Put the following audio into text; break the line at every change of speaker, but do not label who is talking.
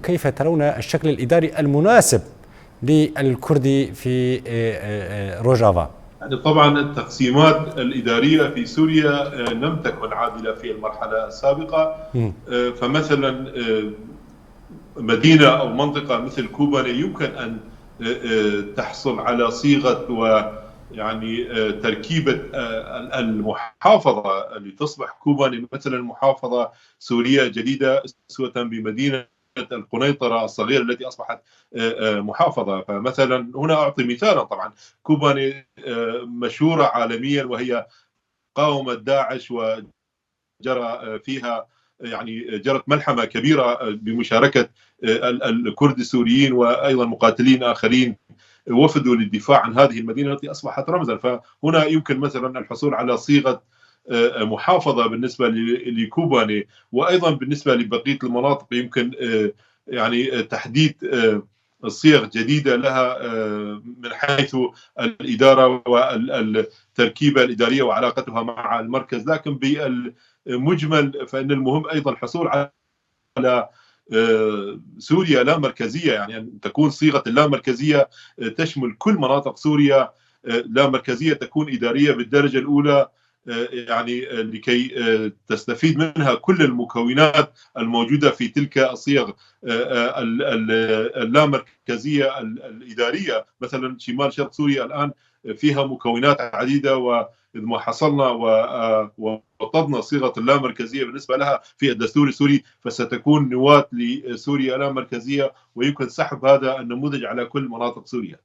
كيف ترون الشكل الإداري المناسب للكردي في روجافا؟
يعني طبعا التقسيمات الإدارية في سوريا لم تكن عادلة في المرحلة السابقة. فمثلا مدينة أو منطقة مثل كوباني يمكن أن تحصل على صيغة ويعني تركيبة المحافظة لتصبح كوباني مثلا محافظة سورية جديدة أسوة بمدينة القنيطرة الصغيرة التي أصبحت محافظة. فمثلا هنا أعطي مثالا، طبعا كوباني مشهورة عالميا وهي قاومت داعش وجرى فيها يعني جرت ملحمة كبيرة بمشاركة الكرد السوريين وأيضا مقاتلين آخرين وفدوا للدفاع عن هذه المدينة التي أصبحت رمزا. فهنا يمكن مثلا الحصول على صيغة محافظة بالنسبة لكوباني، وأيضا بالنسبة لبقية المناطق يمكن يعني تحديد صيغ جديدة لها من حيث الإدارة والتركيبة الإدارية وعلاقتها مع المركز. لكن بالمجمل فإن المهم أيضا الحصول على سوريا لا مركزية، يعني أن تكون صيغة اللا مركزية تشمل كل مناطق سوريا. لا مركزية تكون إدارية بالدرجة الأولى، يعني لكي تستفيد منها كل المكونات الموجودة في تلك الصيغ اللامركزية الإدارية. مثلا شمال شرق سوريا الآن فيها مكونات عديدة، وإذ ما حصلنا ووطدنا صيغة اللامركزية بالنسبة لها في الدستور السوري فستكون نواة لسوريا اللامركزية، ويمكن سحب هذا النموذج على كل مناطق سوريا.